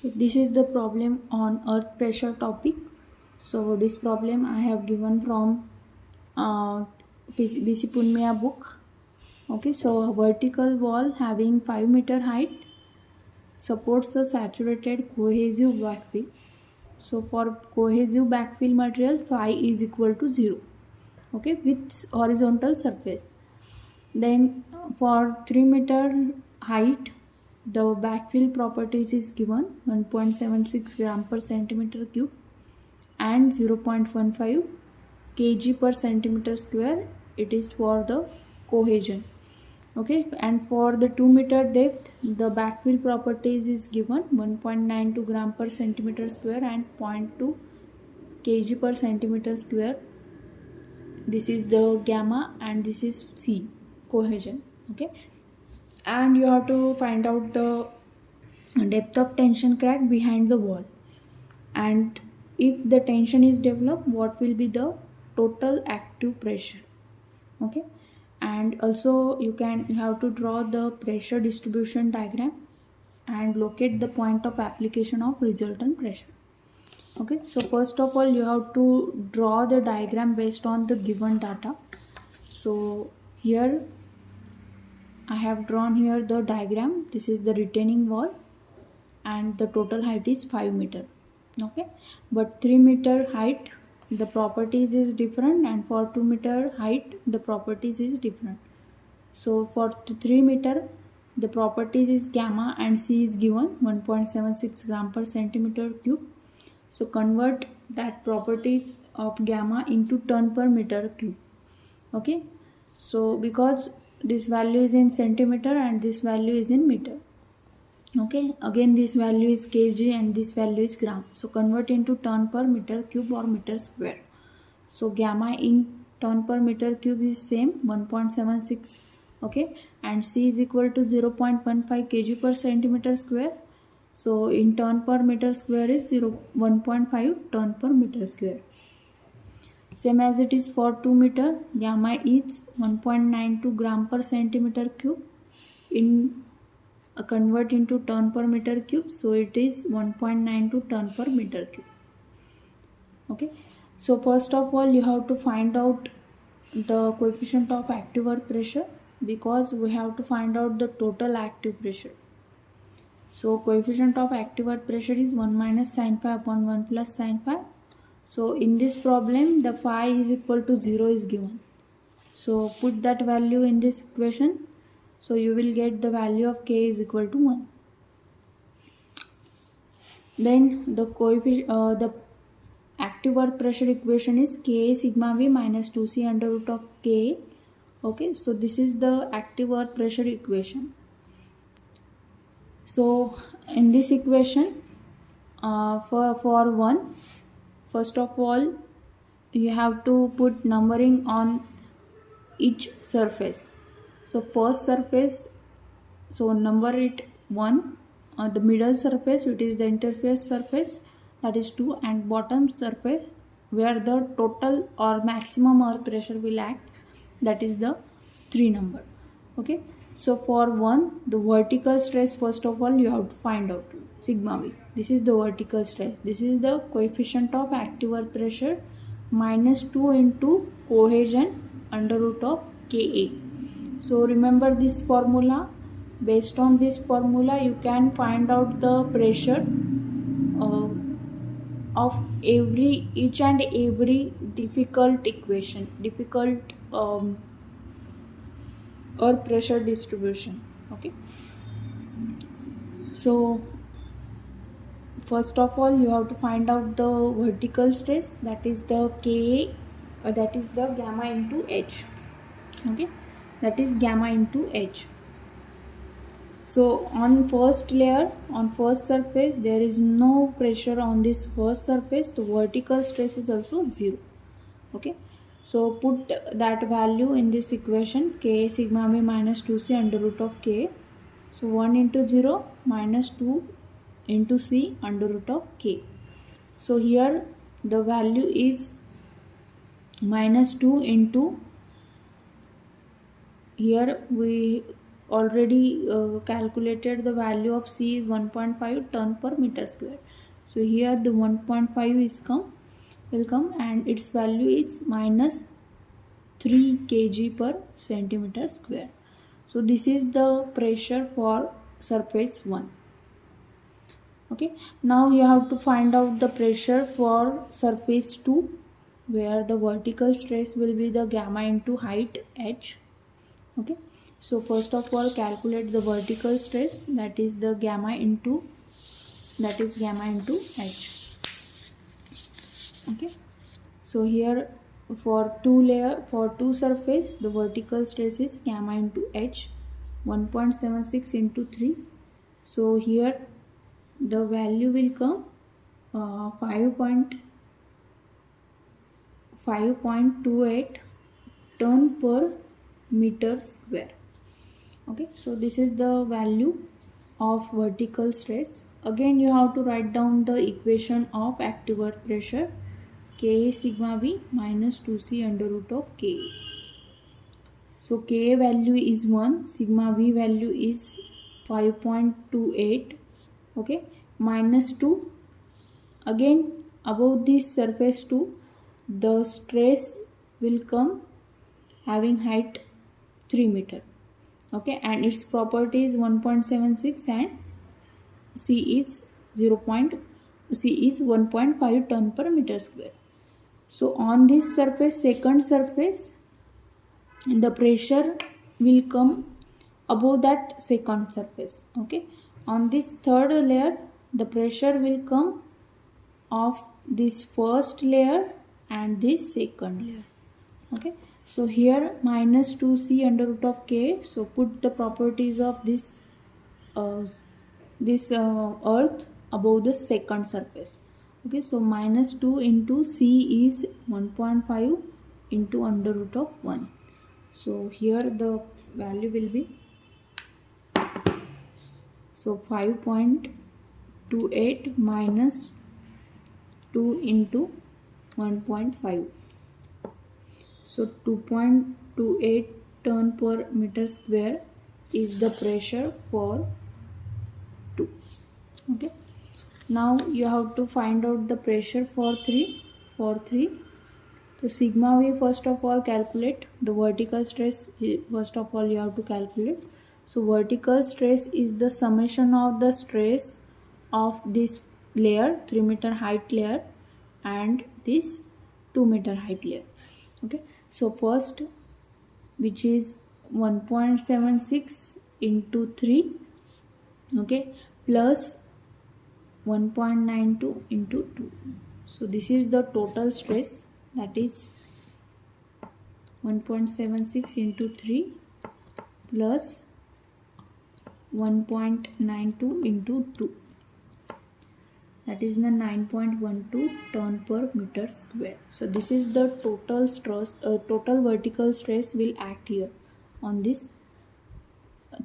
So this is the problem on earth pressure topic. So this problem I have given from BC Punmiya book. Okay, so a vertical wall having 5-meter height supports the saturated cohesive backfill. So for cohesive backfill material, phi is equal to 0. Okay, with horizontal surface. Then for 3-meter height, the backfill properties is given 1.76 gram per centimeter cube and 0.15 kg per centimeter square. It is for the cohesion. Okay, and for the 2-meter depth, the backfill properties is given 1.92 gram per centimeter square and 0.2 kg per centimeter square. This is the gamma and this is C, cohesion. Okay, and you have to find out the depth of tension crack behind the wall, and if the tension is developed, what will be the total active pressure. Okay, and also you have to draw the pressure distribution diagram and locate the point of application of resultant pressure. Okay, so first of all you have to draw the diagram based on the given data. So here I have drawn here the diagram. This is the retaining wall and the total height is 5 meter. Okay, but 3 meter height the properties is different, and for 2 meter height the properties is different. So for 3 meter the properties is gamma and C is given 1.76 gram per centimeter cube. So convert that properties of gamma into ton per meter cube. Okay, so because this value is in centimeter and this value is in meter. Okay, again this value is kg and this value is gram. So convert into ton per meter cube or meter square. So gamma in ton per meter cube is same 1.76. Okay, and C is equal to 0.15 kg per centimeter square. So in ton per meter square is 1.5 ton per meter square. Same as it is for 2 meter, gamma is 1.92 gram per centimeter cube. In convert into ton per meter cube, so it is 1.92 ton per meter cube. Okay, so first of all you have to find out the coefficient of active earth pressure, because we have to find out the total active pressure. So coefficient of active earth pressure is 1 minus sin phi upon 1 plus sin phi. So in this problem the phi is equal to 0 is given. So put that value in this equation. So you will get the value of K is equal to 1. Then the active earth pressure equation is Ka sigma V minus 2C under root of Ka. Okay, so this is the active earth pressure equation. So in this equation, for 1, first of all you have to put numbering on each surface. So first surface, so number it 1, the middle surface it is the interface surface, that is 2, and bottom surface where the total or maximum earth pressure will act, that is the 3 number. Okay, so for 1, the vertical stress first of all you have to find out sigma V. This is the vertical stress. This is the coefficient of active earth pressure minus 2 into cohesion under root of Ka. So remember this formula. Based on this formula you can find out the pressure of each and every difficult equation, earth pressure distribution. Okay, so first of all you have to find out the vertical stress, that is the Ka, that is the gamma into H. Okay, that is gamma into H. So on first layer, on first surface, there is no pressure on this first surface. The vertical stress is also 0. Okay, so put that value in this equation, Ka sigma V minus 2C under root of K. So 1 into 0 minus 2 into C under root of K. So here the value is minus 2 into, here we already calculated the value of C is 1.5 ton per meter square. So here the 1.5 will come and its value is minus 3 kg per centimeter square. So this is the pressure for surface 1. Okay, now you have to find out the pressure for surface 2, where the vertical stress will be the gamma into height h. Okay, so first of all calculate the vertical stress, that is gamma into h. Okay, so here for two surface the vertical stress is gamma into h, 1.76 into 3. So here the value will come 5.28 ton per meter square. Okay, so this is the value of vertical stress. Again you have to write down the equation of active earth pressure, Ka sigma V minus 2C under root of Ka. So Ka value is 1, sigma V value is 5.28. Okay, minus 2. Again above this surface 2, the stress will come having height 3 meter. Okay, and its property is 1.76 and C is 1.5 ton per meter square. So on this surface, second surface, the pressure will come above that second surface. Okay, on this third layer the pressure will come of this first layer and this second layer. Okay, so here minus 2C under root of K. So put the properties of this earth above the second surface. Okay, so minus 2 into C is 1.5 into under root of 1. So here the value will be 5.28 minus 2 into 1.5. So 2.28 ton per meter square is the pressure for 2. Okay, now you have to find out the pressure for 3. So sigma V, first of all calculate the vertical stress. First of all you have to calculate. So vertical stress is the summation of the stress of this layer, 3 meter height layer, and this 2 meter height layer. Okay, so first, which is 1.76 into 3, okay, plus 1.92 into 2. So this is the total stress, that is 1.76 into 3 plus 1.92 into 2, that is the 9.12 ton per meter square. So this is the total stress, total vertical stress will act here on this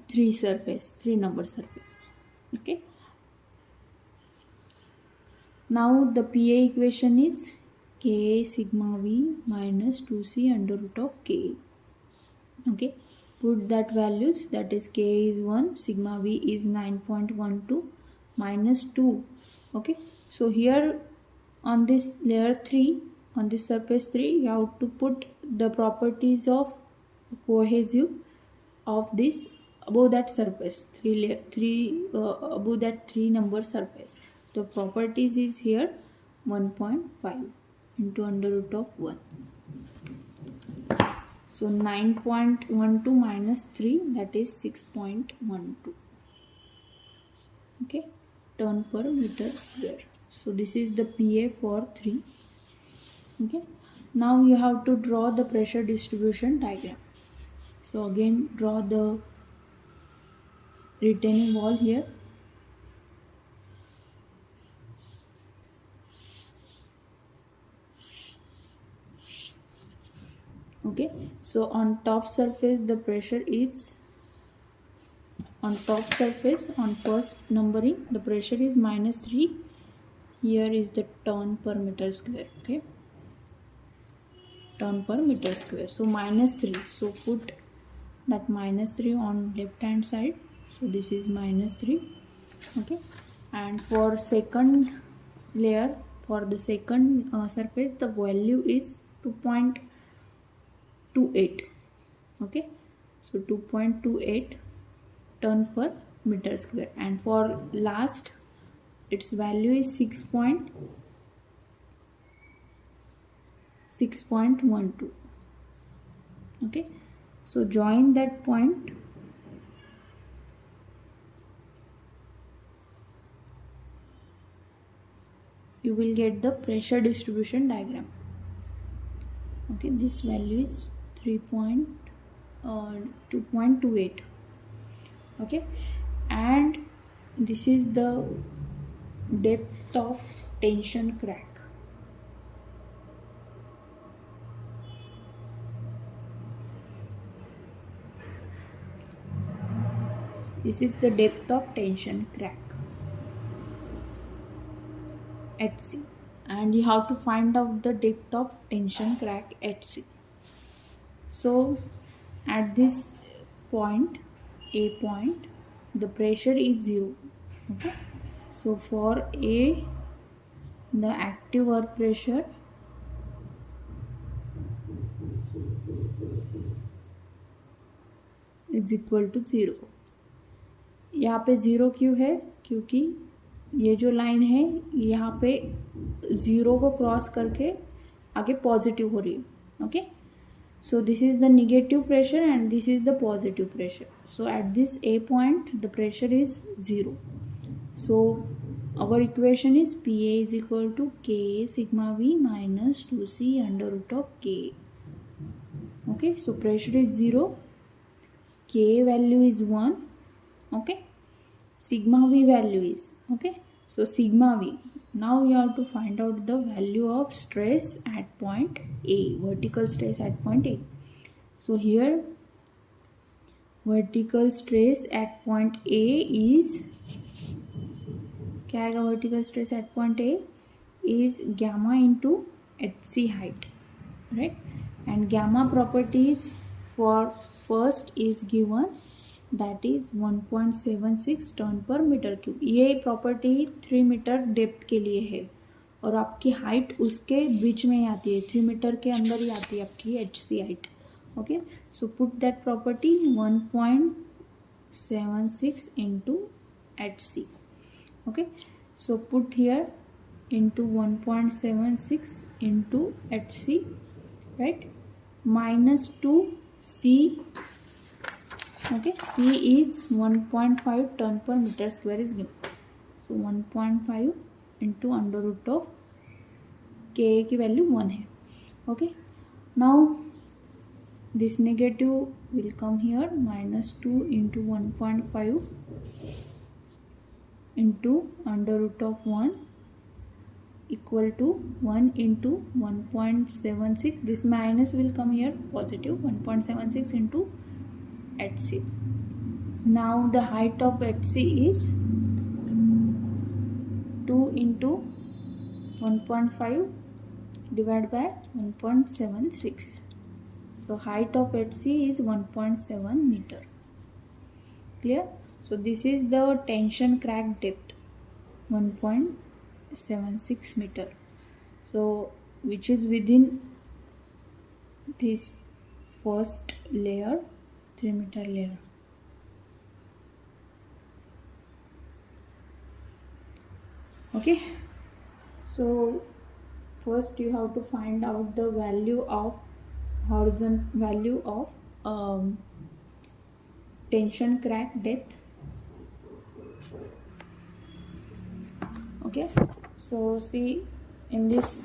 3 number surface. Okay, now the PA equation is Ka sigma V minus 2C under root of Ka. Okay, put that values, that is Ka is 1, sigma V is 9.12 minus 2. Okay, so here on this layer 3, on this surface 3, you have to put the properties of cohesive of this above that surface, above that 3 number surface. The properties is here 1.5 into under root of 1. So 9.12 minus 3, that is 6.12. Okay, ton per meter square. So this is the PA for 3. Okay, now you have to draw the pressure distribution diagram. So again draw the retaining wall here. Okay, so on top surface the pressure is, on top surface, on first numbering, the pressure is minus 3. Here is the ton per meter square. Okay, ton per meter square. So minus 3. So put that -3 on left hand side. So this is -3. Okay, and for second layer, for the second surface, the value is 2.28. okay, so 2.28 ton per meter square, and for last its value is 6.12. okay, so join that point. You will get the pressure distribution diagram. Okay, this value is 2.28. okay, and this is the depth of tension crack. This is the depth of tension crack at C, and you have to find out the depth of tension crack at C. So at this point, A point, the pressure is 0. okay, so for A, the active earth pressure is equal to 0. यहाँ पे 0 क्यों है? क्योंकि ये जो line है यहाँ पे 0 को क्रॉस करके आगे पॉजिटिव हो रही है. Okay, so this is the negative pressure and this is the positive pressure. So at this A point the pressure is 0. So our equation is PA is equal to K sigma V minus 2C under root of K. Okay, so pressure is 0, K value is 1. okay, sigma V value is, okay, so sigma V. Now you have to find out the value of stress at point A, vertical stress at point A. So here vertical stress at point A is, क्या आएगा? vertical stress at point A is gamma into HC height, right? And gamma properties for first is given, that is 1.76 ton पर metre cube. ये property 3 metre depth के लिए है और आपकी height उसके बीच में ही आती है, 3 मीटर के अंदर ही आती है आपकी HC height. Okay, so put that property 1.76 into HC. okay, so put here into 1.76 into HC, right, minus 2C. okay, C is 1.5 ton per meter square is given. So 1.5 into under root of K की value 1 है. okay, now this negative will come here, minus 2 into 1.5 into under root of 1 equal to 1 into 1.76. this minus will come here, positive 1.76 into HC. Now the height of HC is 2 into 1.5 divided by 1.76. So height of HC is 1.7 meter. Clear? So this is the tension crack depth, 1.76 meter. So which is within this first layer, 3 meter layer. Okay, so first you have to find out the value of horizontal value of tension crack depth. okay, so see in this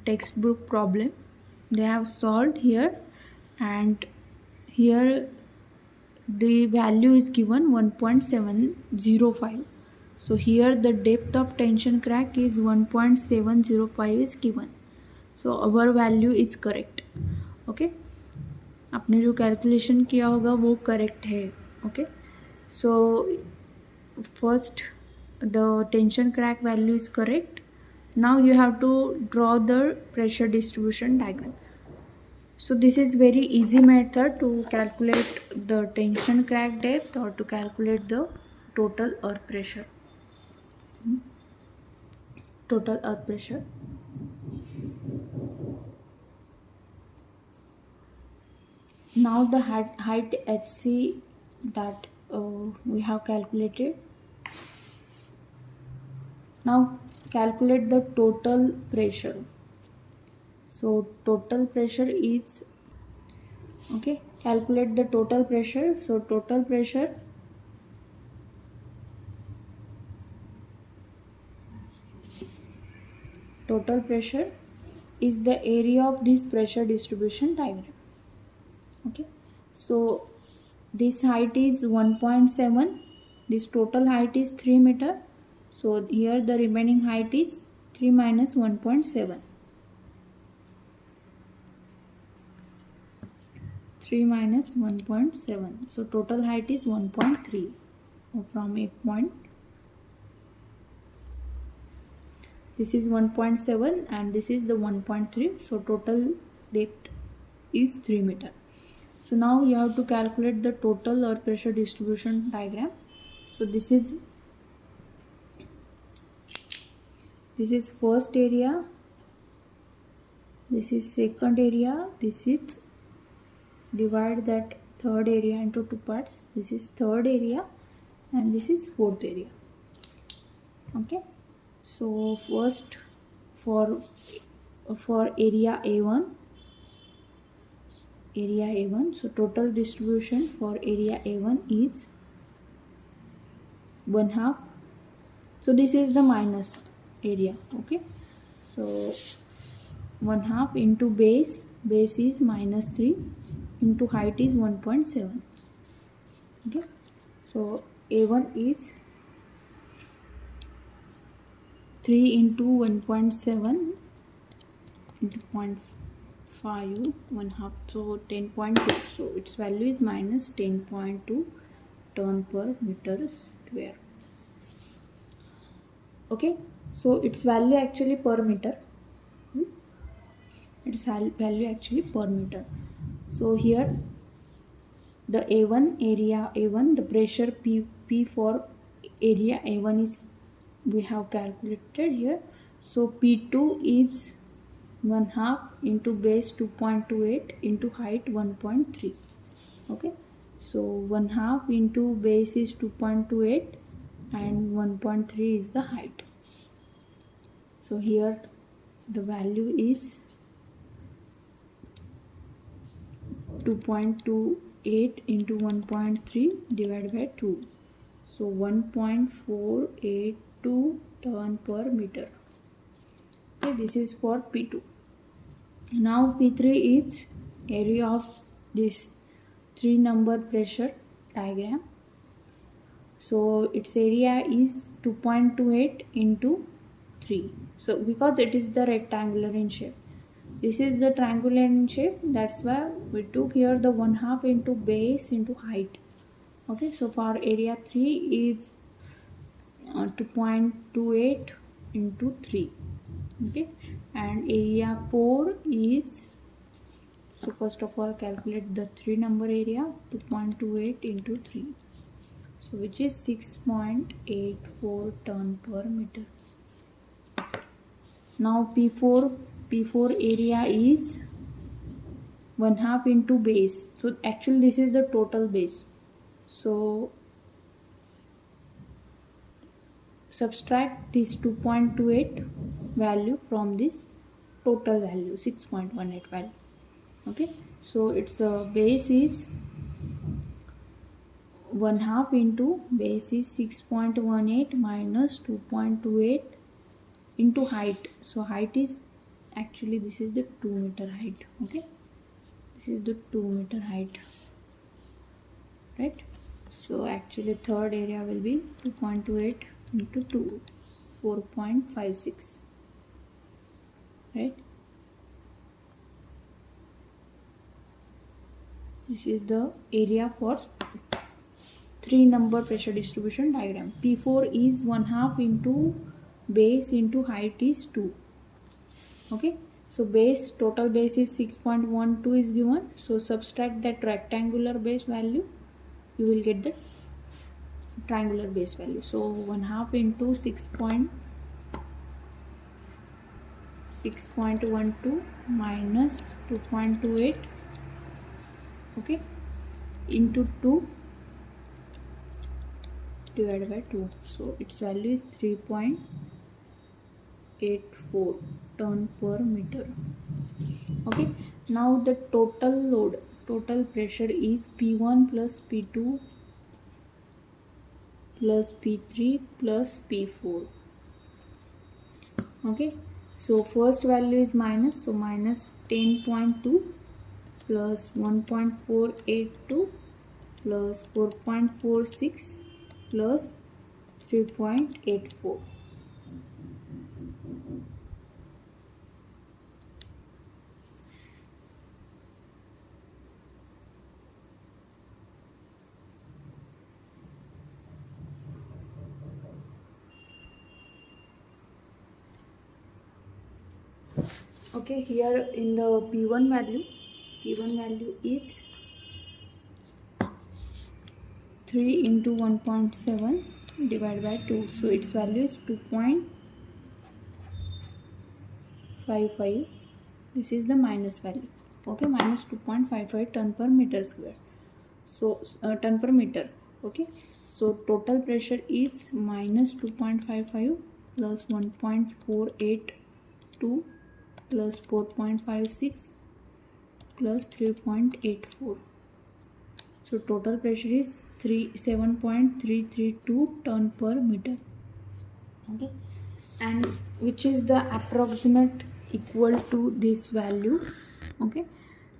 textbook problem they have solved here, and here the value is given 1.705. so here the depth of tension crack is 1.705 is given. so our value is correct. okay, आपने जो calculation किया होगा वो correct है. okay, so first the tension crack value is correct. Now you have to draw the pressure distribution diagram. So this is very easy method to calculate the tension crack depth or to calculate the total earth pressure. Total earth pressure. Now the height HC that we have calculated. Now calculate the total pressure. So total pressure is, okay, calculate the total pressure. So total pressure is the area of this pressure distribution diagram. Okay, so this height is 1.7, this total height is 3 meter. So here the remaining height is 3 minus 1.7. 3 minus 1.7. So total height is 1.3 from a point. This is 1.7 and this is the 1.3. So total depth is 3 meter. So now you have to calculate the total earth pressure distribution diagram. So this is first area, this is second area, this is, divide that third area into two parts. This is third area and this is fourth area. Okay, so first for area A1, so total distribution for area A1 is 1/2. So this is the minus area. Okay, so 1/2 into base is -3 into height is 1.7. Okay, so A1 is 3 into 1.7 into 0.5, 1/2, so 10.2. So its value is minus 10.2 ton per meter square. Okay, so its value actually per meter. Its value actually per meter. So here the A1, area A1, the pressure P for area A1 is, we have calculated here. So P2 is 1/2 into base 2.28 into height 1.3. Okay, so 1/2 into base is 2.28 and 1.3 is the height. So here the value is 2.28 into 1.3 divided by 2. So 1.482 ton per meter. Okay, this is for P2. Now P3 is area of this 3 number pressure diagram. So its area is 2.28 into 3. So because it is the rectangular in shape, this is the triangular in shape, that's why we took here the 1/2 into base into height. Okay, so for area 3 is 2.28 into 3. Okay, and area 4 is, so first of all calculate the 3 number area, 2.28 into 3, so which is 6.84 ton per meter. Now P4 area is 1/2 into base. So actually this is the total base. So subtract this 2.28 value from this total value 6.18 value. Okay, so its base is 1/2 into base is 6.18 minus 2.28 into height. So height is actually, this is the 2 meter height. Okay, this is the 2 meter height, right? So actually third area will be 2.28 into 2, 4.56, right? This is the area for 3 number pressure distribution diagram. P4 is 1/2 into base into height is 2. Okay, so base, total base is 6.12 is given, so subtract that rectangular base value, you will get the triangular base value. So 1/2 into 6.12 minus 2.28, okay, into 2 divided by 2, so its value is 3.84 ton per meter. Okay, now the total load, total pressure is P1 plus P2 plus P3 plus P4. Okay, so first value is minus, so minus 10.2 plus 1.482 plus 4.46 plus 3.84. Okay, here in the P1 value is 3 into 1.7 divided by 2, so its value is 2.55. this is the minus value. Okay, minus 2.55 ton per meter square, so ton per meter. Okay, so total pressure is minus 2.55 plus 1.482 plus 4.56 plus 3.84, so total pressure is 7.332 ton per meter. Okay, and which is the approximate equal to this value. Okay,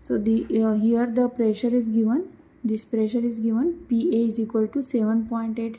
so the here the pressure is given, this pressure is given, PA is equal to 7.8